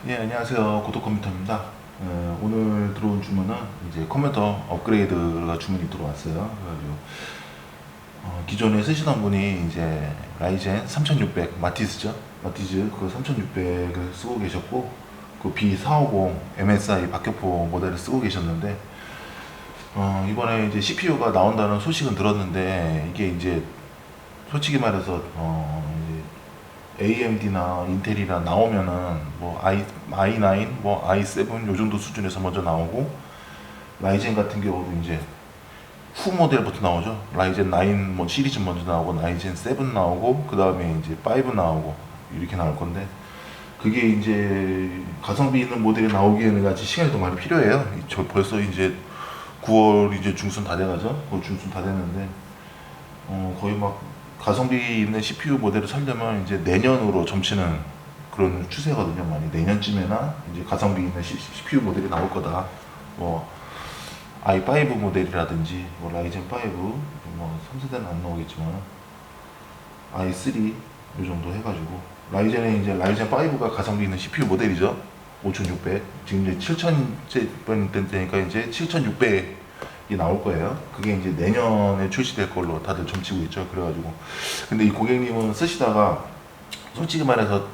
예, 안녕하세요. 고도컴퓨터입니다. 오늘 들어온 주문은 이제 컴퓨터 업그레이드가 주문이 들어왔어요. 그래가지고 기존에 쓰시던 분이 이제 라이젠 3600 마티즈죠. 마티즈 그 3600을 쓰고 계셨고 그 B450 MSI 박격포 모델을 쓰고 계셨는데 이번에 이제 CPU가 나온다는 소식은 들었는데 이게 이제 솔직히 말해서 AMD나 인텔이나 나오면은 뭐 i9, 뭐 i7 요 정도 수준에서 먼저 나오고 라이젠 같은 경우도 이제 후 모델부터 나오죠. 라이젠 9 뭐 시리즈 먼저 나오고 라이젠 7 나오고 그 다음에 이제 5 나오고 이렇게 나올 건데 그게 이제 가성비 있는 모델이 나오기에는 아직 시간이 더 많이 필요해요. 저 벌써 이제 9월 이제 중순 다 돼가죠. 중순 다 됐는데 거의 막 가성비 있는 CPU 모델을 살려면 이제 내년으로 점치는 그런 추세거든요. 많이 내년쯤에나 이제 가성비 있는 CPU 모델이 나올 거다. 뭐 i5 모델이라든지 뭐 라이젠 5, 뭐 3세대는 안 나오겠지만 i3 요 정도 해가지고 라이젠에 이제 라이젠 5가 가성비 있는 CPU 모델이죠. 5600 지금 이제 7000번 되니까 이제 7600 이 나올 거예요. 그게 이제 내년에 출시될 걸로 다들 점치고 있죠. 그래가지고 근데 이 고객님은 쓰시다가 솔직히 말해서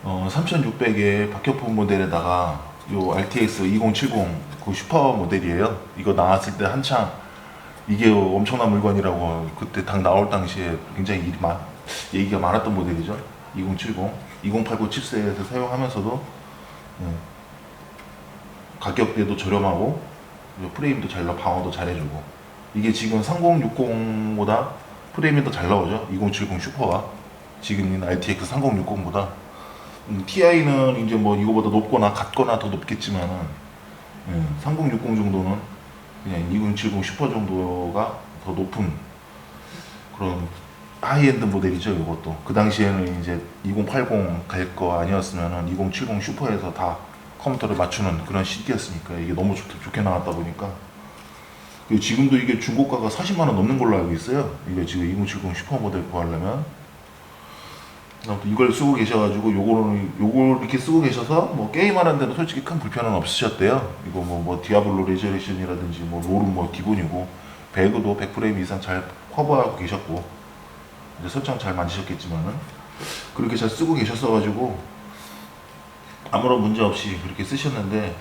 3600의 박격포 모델에다가 요 RTX 2070 그 슈퍼 모델이에요. 이거 나왔을 때 한창 이게 엄청난 물건이라고 그때 당 나올 당시에 굉장히 얘기가 많았던 모델이죠. 2070, 2089 칩셋을 사용하면서도 가격대도 저렴하고 프레임도 잘 나와, 방어도 잘해주고 이게 지금 3060보다 프레임이 더 잘 나오죠. 2070 슈퍼가 지금 있는 RTX 3060보다 TI는 이제 뭐 이거보다 높거나 같거나 더 높겠지만은 3060 정도는 그냥 2070 슈퍼 정도가 더 높은 그런 하이엔드 모델이죠. 이것도 그 당시에는 이제 2080 갈 거 아니었으면은 2070 슈퍼에서 다 컴퓨터를 맞추는 그런 시기였으니까 이게 너무 좋게 나왔다 보니까 그리고 지금도 이게 중고가가 40만원 넘는 걸로 알고 있어요. 이게 지금 2070 슈퍼 모델 구하려면 아무튼 이걸 쓰고 계셔가지고 요걸 이렇게 쓰고 계셔서 뭐 게임하는 데는 솔직히 큰 불편은 없으셨대요. 이거 뭐 디아블로 레저레이션이라든지 뭐 롤은 뭐 기본이고 배그도 100프레임 이상 잘 커버하고 계셨고 이제 설정 잘 만지셨겠지만은 그렇게 잘 쓰고 계셨어가지고 아무런 문제 없이 그렇게 쓰셨는데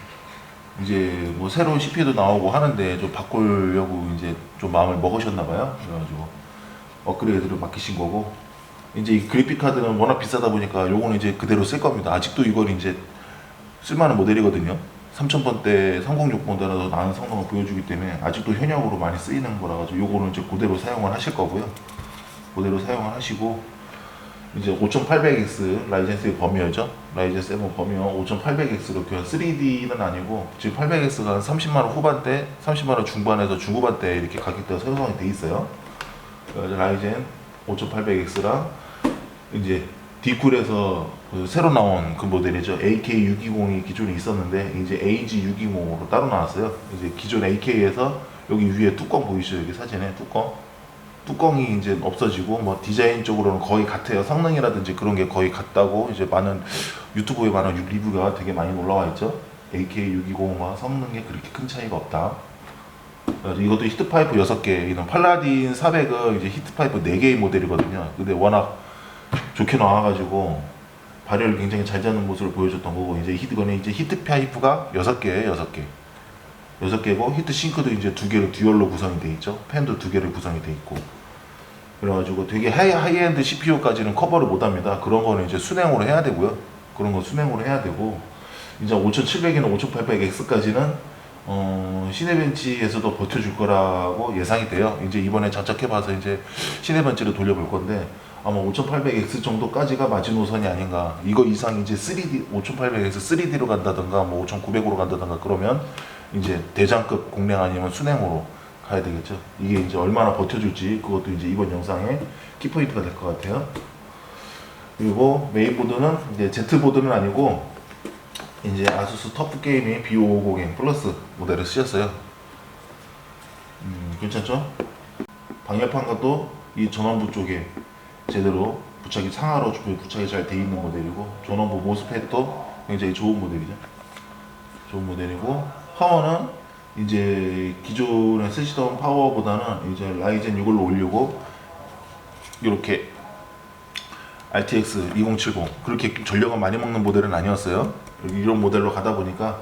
이제 뭐 새로운 CPU도 나오고 하는데 좀 바꾸려고 이제 좀 마음을 먹으셨나봐요. 그래가지고 업그레이드를 맡기신 거고 이제 이 그래픽 카드는 워낙 비싸다 보니까 요거는 이제 그대로 쓸 겁니다. 아직도 이건 이제 쓸만한 모델이거든요. 3000번대 3060보다는 더 나은 성능을 보여주기 때문에 아직도 현역으로 많이 쓰이는 거라 가지고 요거는 이제 그대로 사용을 하실 거고요. 그대로 사용을 하시고 이제 5800X 라이젠 7 범위어죠. 라이젠 7 범위어 5800X로 그냥 3D는 아니고 지금 800X가 한 30만원 후반대, 30만원 중반에서 중후반대 이렇게 가격대가 형성이 돼 있어요. 그래서 라이젠 5800X랑 이제 디쿨에서 그 새로 나온 그 모델이죠. AK620이 기존에 있었는데 이제 AG620으로 따로 나왔어요. 이제 기존 AK에서 여기 위에 뚜껑 보이시죠? 여기 사진에 뚜껑이 이제 없어지고 뭐 디자인적으로는 거의 같아요. 성능이라든지 그런 게 거의 같다고 이제 많은 유튜브에 많은 리뷰가 되게 많이 올라와 있죠. AK620과 성능에 그렇게 큰 차이가 없다. 그래서 이것도 히트파이프 6개, 이는 팔라딘 400은 이제 히트파이프 4개의 모델이거든요. 근데 워낙 좋게 나와가지고 발열을 굉장히 잘 잡는 모습을 보여줬던 거고 이제 이거는 이제 히트파이프가 6개예요. 6개. 6개고 히트 싱크도 이제 2개로 듀얼로 구성이 돼 있죠. 팬도 2개로 구성이 돼 있고 그래가지고 되게 하이엔드 CPU까지는 커버를 못합니다. 그런 거는 이제 순행으로 해야 되고요. 그런 거 순행으로 해야 되고 이제 5700이나 5800X까지는 시네벤치에서도 버텨줄 거라고 예상이 돼요. 이제 이번에 장착해봐서 이제 시네벤치를 돌려볼 건데 아마 5800X 정도까지가 마지노선이 아닌가. 이거 이상 이제 3D 5800X 3D로 간다든가 뭐 5900으로 간다든가 그러면 이제 대장급 공랭 아니면 순행으로 가야 되겠죠. 이게 이제 얼마나 버텨줄지 그것도 이제 이번 영상의 키포인트가 될 것 같아요. 그리고 메인보드는 이제 Z보드는 아니고 이제 아수스 터프 게이밍 B550M 플러스 모델을 쓰셨어요. 괜찮죠? 방열판과 또 이 전원부 쪽에 제대로 부착이 상하로 부착이 잘 돼 있는 모델이고, 전원부 모스펫도 굉장히 좋은 모델이죠. 좋은 모델이고, 파워는 이제 기존에 쓰시던 파워보다는 이제 라이젠 6을 올리고 이렇게 RTX 2070 그렇게 전력을 많이 먹는 모델은 아니었어요. 이런 모델로 가다 보니까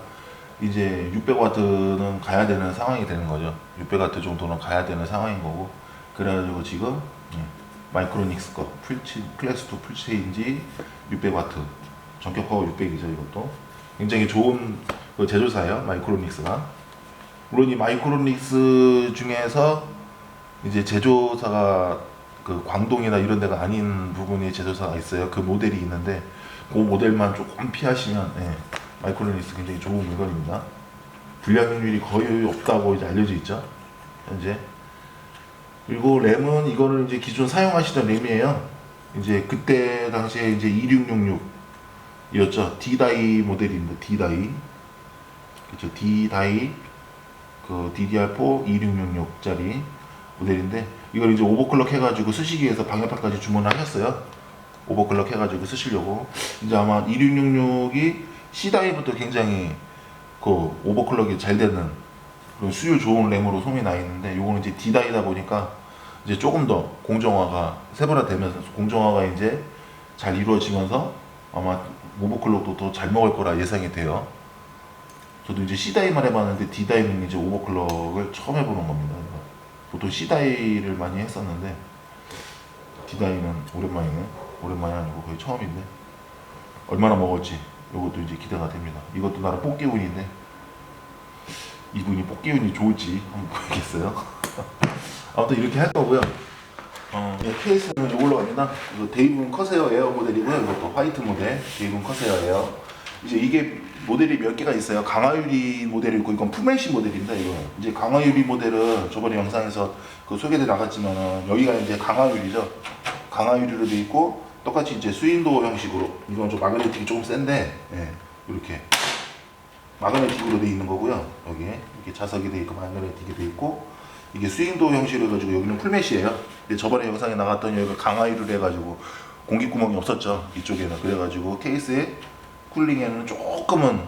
이제 600W는 가야 되는 상황이 되는 거죠. 600W 정도는 가야 되는 상황인 거고, 그래가지고 지금 마이크로닉스 거 클래스2 풀체인지 600W 전격 파워 600이죠. 이것도 굉장히 좋은 그 제조사예요, 마이크로닉스가. 물론 이 마이크로닉스 중에서 이제 제조사가 그 광동이나 이런 데가 아닌 부분에 제조사가 있어요. 그 모델이 있는데 그 모델만 조금 피하시면 마이크로닉스 굉장히 좋은 물건입니다. 불량률이 거의 없다고 이제 알려져 있죠, 현재. 그리고 램은 이거는 이제 기존 사용하시던 램이에요. 이제 그때 당시에 이제 2666이었죠. D-다이 모델입니다. D-다이. 그렇죠. D-다이 그 DDR4 2666짜리 모델인데, 이걸 이제 오버클럭 해가지고 쓰시기 위해서 방열판까지 주문을 하셨어요. 오버클럭 해가지고 쓰시려고. 이제 아마 2666이 C다이부터 굉장히 그 오버클럭이 잘 되는 그런 수율 좋은 램으로 소문이 나 있는데, 요거는 이제 D다이다 보니까 이제 조금 더 공정화가 세분화되면서 공정화가 이제 잘 이루어지면서 아마 오버클럭도 더 잘 먹을 거라 예상이 돼요. 저도 이제 C다이만 해봤는데 D다이는 이제 오버클럭을 처음 해보는 겁니다. 보통 C다이를 많이 했었는데 D다이는 오랜만이네. 오랜만이 아니고 거의 처음인데 얼마나 먹을지 이것도 이제 기대가 됩니다. 이것도 나름 뽑기운인데 이분이 뽑기운이 좋을지 한번 보야겠어요. 아무튼 이렇게 할 거고요. 케이스는 이걸로 갑니다. 이거 데이븐 커세어 에어 모델이고요. 이것도 화이트 모델 데이븐 커세어 에어. 이제 이게 모델이 몇 개가 있어요. 강화유리 모델이 있고, 이건 푸멜시 모델입니다. 이거 이제 강화유리 모델은 저번에 영상에서 그 소개돼 나갔지만은 여기가 이제 강화유리죠. 강화유리로 돼 있고 똑같이 이제 스윈도어 형식으로, 이건 좀 마그네틱이 조금 센데 이렇게 마그네틱으로 돼 있는 거고요. 여기 이렇게 자석이 돼 있고 마그네틱이 돼 있고, 이게 스윈도어 형식으로 해가지고 여기는 풀메시예요. 저번에 영상에 나갔던 여기가 강화유리로 해가지고 공기구멍이 없었죠, 이쪽에는. 그래가지고 케이스에 쿨링에는 조금은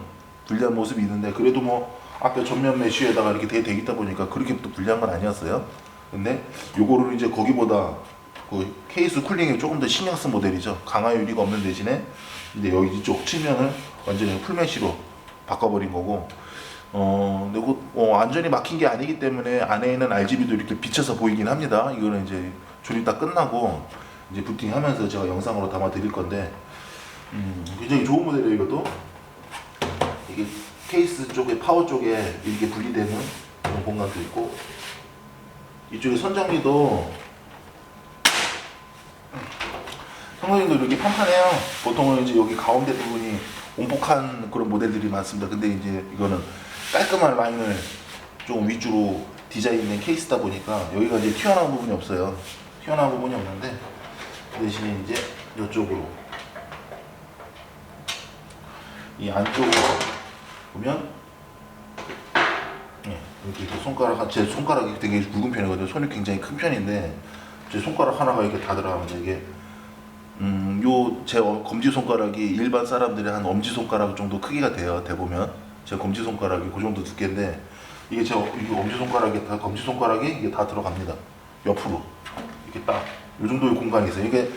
불리한 모습이 있는데, 그래도 뭐 앞에 전면 메쉬에다가 이렇게 돼 있다 보니까 그렇게 또 불리한 건 아니었어요. 근데 요거를 이제 거기보다 그 케이스 쿨링에 조금 더 신경 쓴 모델이죠. 강화 유리가 없는 대신에 이제 여기 이쪽 측면을 완전히 풀메쉬로 바꿔버린 거고, 근데 완전히 막힌 게 아니기 때문에 안에 있는 RGB도 이렇게 비쳐서 보이긴 합니다. 이거는 이제 조립 다 끝나고 이제 부팅하면서 제가 영상으로 담아 드릴 건데, 굉장히 좋은 모델이에요. 이것도 이게 케이스 쪽에 파워 쪽에 이렇게 분리되는 그런 공간도 있고, 이쪽에 선정리도 이렇게 판판해요. 보통은 이제 여기 가운데 부분이 온폭한 그런 모델들이 많습니다. 근데 이제 이거는 깔끔한 라인을 좀 위주로 디자인된 케이스다 보니까 여기가 이제 튀어나온 부분이 없어요. 튀어나온 부분이 없는데, 대신에 이제 이쪽으로 이 안쪽으로 보면 이렇게 손가락, 제 손가락이 되게 굵은 편이거든요. 손이 굉장히 큰 편인데 제 손가락 하나가 이렇게 다 들어가면서 이게 요 제 검지 손가락이 일반 사람들의 한 엄지 손가락 정도 크기가 돼요. 대보면 제 검지 손가락이 그 정도 두께인데, 이게 제 엄지 손가락이 다 검지 손가락이 이게 다 들어갑니다. 옆으로 이렇게 딱 요 정도의 공간이 있어요. 이게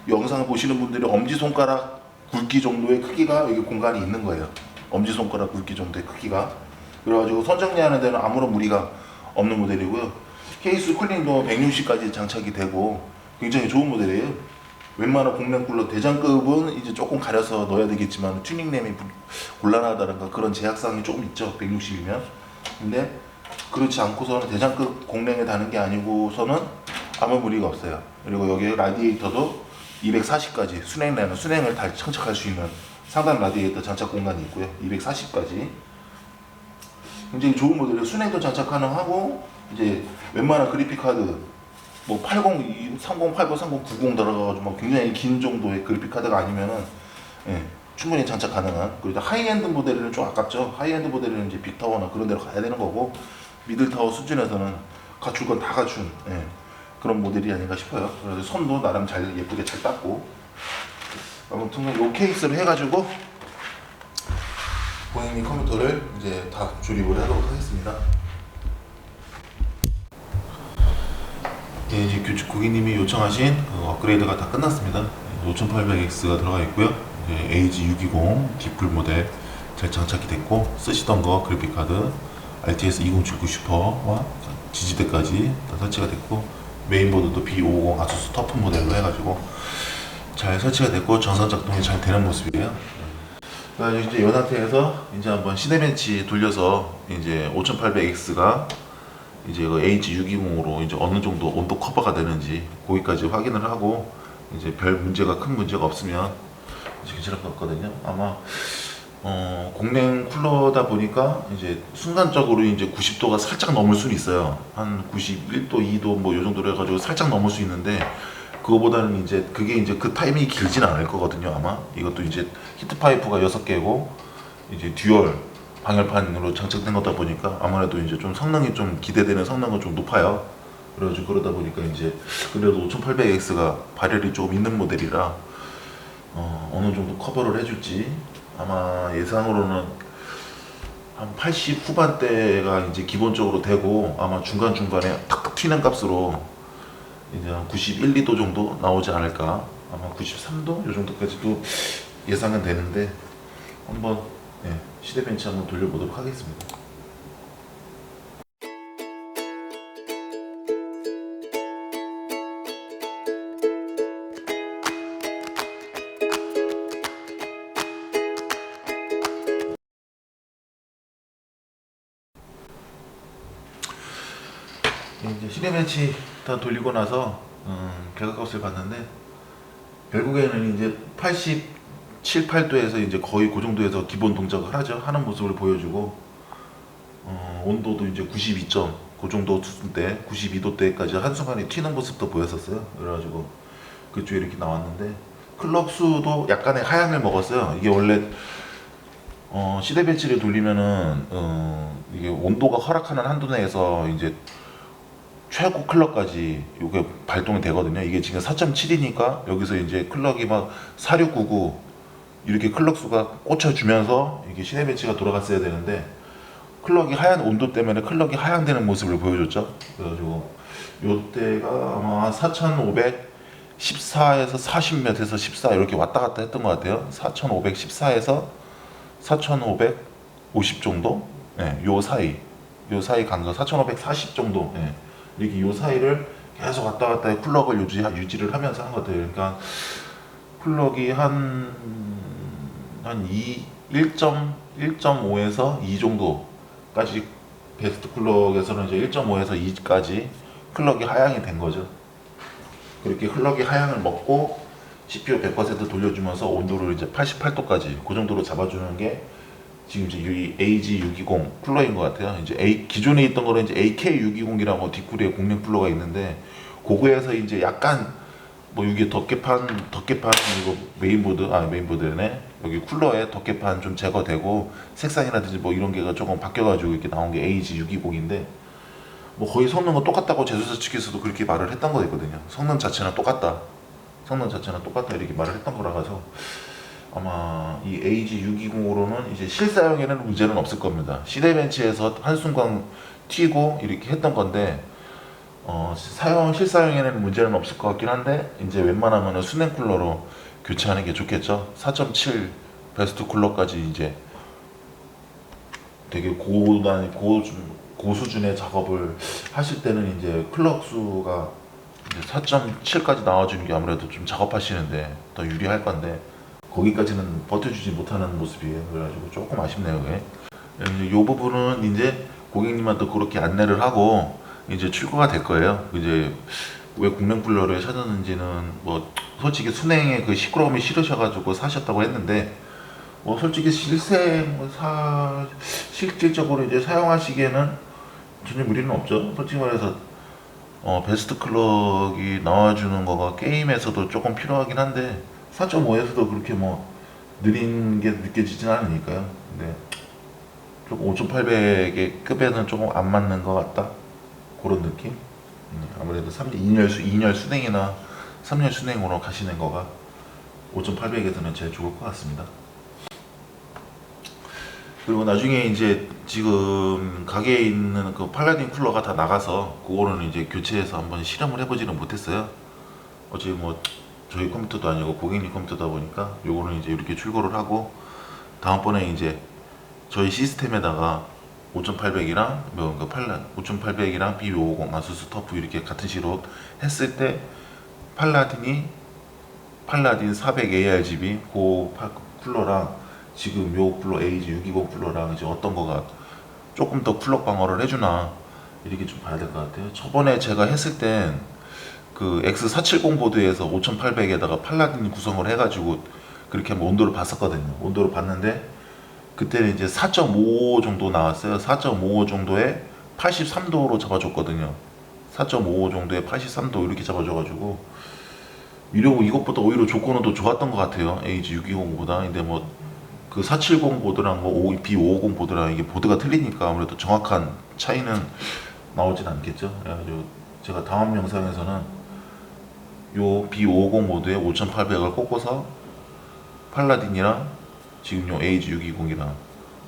영상을 보시는 분들이 엄지 손가락 굵기 정도의 크기가 여기 공간이 있는 거예요. 엄지 손가락 굵기 정도의 크기가. 그래가지고 선정리하는 데는 아무런 무리가 없는 모델이고요. 케이스 쿨링도 160까지 장착이 되고 굉장히 좋은 모델이에요. 웬만한 공랭 쿨러 대장급은 이제 조금 가려서 넣어야 되겠지만 튜닝램이 곤란하다든가 그런 제약사항이 조금 있죠, 160이면. 근데 그렇지 않고서는 대장급 공랭에 다는 게 아니고서는 아무 무리가 없어요. 그리고 여기 라디에이터도 240까지 순행을 다 장착할 수 있는 상단 라디에이터 장착 공간이 있고요. 240까지 굉장히 좋은 모델이에요. 순행도 장착 가능하고, 이제 웬만한 그래픽 카드 뭐 80, 30, 80, 30, 90 들어가가지고 뭐 굉장히 긴 정도의 그래픽 카드가 아니면은 충분히 장착 가능한. 그리고 하이엔드 모델은 좀 아깝죠. 하이엔드 모델은 이제 빅타워나 그런 데로 가야 되는 거고, 미들타워 수준에서는 갖출 건 다 갖춘 그런 모델이 아닌가 싶어요. 그래서 손도 나름 잘 예쁘게 잘 땄고, 아무튼 이 케이스를 해가지고 고객님 컴퓨터를 이제 다 조립을 하도록 하겠습니다. 네, 이제 고객님이 요청하신 그 업그레이드가 다 끝났습니다. 5800X가 들어가 있고요. AG620 디플 모델 잘 장착이 됐고, 쓰시던 거 그래픽카드 RTS 2079 슈퍼와 지지대까지 다 설치가 됐고, 메인보드도 B550 아수스 터프 모델로 해가지고 잘 설치가 됐고 전선 작동이 잘 되는 모습이에요. 이제 이 상태에서 이제 한번 시네벤치 돌려서 이제 5800X가 이제 그 AG620으로 이제 어느 정도 온도 커버가 되는지 거기까지 확인을 하고, 이제 별 문제가 큰 문제가 없으면 이제 괜찮을 것 같거든요. 아마 공랭 쿨러다 보니까 이제 순간적으로 이제 90도가 살짝 넘을 수는 있어요. 한 91도, 2도 뭐 요 정도로 해가지고 살짝 넘을 수 있는데, 그거보다는 이제 그게 이제 그 타이밍이 길진 않을 거거든요. 아마 이것도 이제 히트 파이프가 6개고 이제 듀얼 방열판으로 장착된 거다 보니까 아무래도 이제 좀 성능이 좀 기대되는 성능은 좀 높아요. 그래가지고 그러다 보니까 이제 그래도 5800X가 발열이 조금 있는 모델이라 어느 정도 커버를 해줄지, 아마 예상으로는 한 80 후반대가 이제 기본적으로 되고, 아마 중간중간에 탁탁 튀는 값으로 이제 한 91, 2도 정도 나오지 않을까. 아마 93도 이 정도까지도 예상은 되는데, 한번 시대벤치 한번 돌려보도록 하겠습니다. 이제 시네벤치 다 돌리고 나서 결과값을 봤는데, 결국에는 이제 87, 8도에서 이제 거의 그 정도에서 기본 동작을 하는 모습을 보여주고, 온도도 이제 92점 그 정도 수준대, 92도대까지 한순간에 튀는 모습도 보였었어요. 그래가지고 그쪽에 이렇게 나왔는데, 클럭 수도 약간의 하향을 먹었어요. 이게 원래 시대벤치를 돌리면은 이게 온도가 허락하는 한도 내에서 이제 최고 클럭까지 이게 발동이 되거든요. 이게 지금 4.7이니까 여기서 이제 클럭이 막 4699 이렇게 클럭 수가 꽂혀주면서 이게 시네벤치가 돌아갔어야 되는데, 클럭이 하얀 온도 때문에 클럭이 하향되는 모습을 보여줬죠. 그래가지고 요때가 아마 4514에서 40몇에서 14 이렇게 왔다 갔다 했던 것 같아요. 4514에서 4550 정도? 요 사이 간거 4540 정도. 이렇게 요 사이를 계속 왔다 갔다 해 클럭을 유지를 하면서 한 것 같아요. 그러니까 클럭이 한 1.5에서 2 정도까지, 베스트 클럭에서는 이제 1.5에서 2까지 클럭이 하향이 된 거죠. 그렇게 클럭이 하향을 먹고 CPU 100% 돌려주면서 온도를 이제 88도까지 그 정도로 잡아주는 게 지금 이제 AG620 쿨러인 것 같아요. 이제 기존에 있던 거는 이제 AK620이라고 뒷구리에 공랭 쿨러가 있는데, 그거에서 이제 약간 뭐 이게 덮개판 이거 메인보드네. 여기 쿨러에 덮개판 좀 제거되고 색상이라든지 뭐 이런 게가 조금 바뀌어가지고 이렇게 나온 게 AG620인데, 뭐 거의 성능은 똑같다고 제조사 측에서도 그렇게 말을 했던 거거든요. 성능 자체는 똑같다 이렇게 말을 했던 거라서 아마 이 AG620으로는 이제 실사용에는 문제는 없을 겁니다. 시네벤치에서 한순간 튀고 이렇게 했던 건데, 실사용에는 문제는 없을 것 같긴 한데, 이제 웬만하면 수냉 쿨러로 교체하는 게 좋겠죠. 4.7 베스트 쿨러까지 이제 되게 고수준의 작업을 하실 때는 이제 클럭 수가 4.7까지 나와주는 게 아무래도 좀 작업하시는데 더 유리할 건데, 거기까지는 버텨주지 못하는 모습이에요. 그래가지고 조금 아쉽네요. 그게. 이 부분은 이제 고객님한테 그렇게 안내를 하고 이제 출고가 될 거예요. 이제 왜 공랭 쿨러를 찾았는지는 뭐 솔직히 순행에 그 시끄러움이 싫으셔가지고 사셨다고 했는데, 뭐 솔직히 실질적으로 이제 사용하시기에는 전혀 무리는 없죠. 솔직히 말해서 베스트 클럭이 나와주는 거가 게임에서도 조금 필요하긴 한데, 4.5에서도 그렇게 뭐 느린 게 느껴지진 않으니까요. 근데 조금 5800의 급에는 조금 안 맞는 것 같다, 그런 느낌. 아무래도 2열 순행이나 3열 순행으로 가시는 거가 5800에서는 제일 좋을 것 같습니다. 그리고 나중에 이제 지금 가게에 있는 그 팔라딘 쿨러가 다 나가서 그거는 이제 교체해서 한번 실험을 해보지는 못했어요. 어차피 뭐 저희 컴퓨터도 아니고 고객님 컴퓨터다 보니까 요거는 이제 이렇게 출고를 하고 다음번에 이제 저희 시스템에다가 5800이랑 그 5800이랑 B550 아수스 터프 이렇게 같은 식으로 했을 때 팔라딘 400 ARGB 그 쿨러랑 지금 요 쿨러 AG620 쿨러랑 이제 어떤 거가 조금 더 쿨러 방어를 해주나 이렇게 좀 봐야 될 것 같아요. 저번에 제가 했을 땐 그 X470 보드에서 5800에다가 팔라딘 구성을 해가지고 그렇게 한번 온도를 봤었거든요. 온도를 봤는데 그때는 이제 4.55 정도 나왔어요. 4.55 정도에 83도로 잡아줬거든요. 4.55 정도에 83도 이렇게 잡아줘가지고 이러고 이것보다 오히려 조건은 더 좋았던 것 같아요. AG620보다. 근데 뭐 그 470 보드랑 뭐 B550 보드랑 이게 보드가 틀리니까 아무래도 정확한 차이는 나오진 않겠죠. 그래가지고 제가 다음 영상에서는 요 B550 모드에 5800을 꽂고서 팔라딘이랑 지금 요 AG620이랑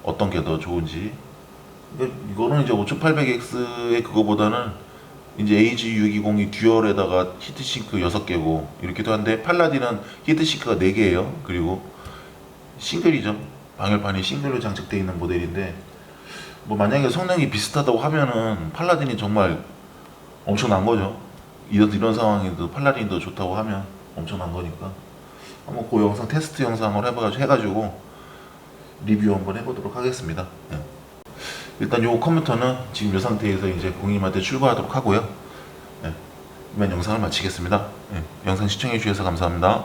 어떤 게 더 좋은지 이거는 이제 5800X의 그거보다는 이제 AG620이 듀얼에다가 히트싱크 6개고 이렇게도 한데 팔라딘은 히트싱크가 4개예요. 그리고 싱글이죠. 방열판이 싱글로 장착되어 있는 모델인데 뭐 만약에 성능이 비슷하다고 하면은 팔라딘이 정말 엄청난 거죠. 이런 상황에도 팔라딘이 더 좋다고 하면 엄청난 거니까 한번 그 영상 테스트 영상을 해가지고 리뷰 한번 해보도록 하겠습니다. 네. 일단 요 컴퓨터는 지금 이 상태에서 이제 고객님한테 출고하도록 하고요. 네. 이만 영상을 마치겠습니다. 네. 영상 시청해 주셔서 감사합니다.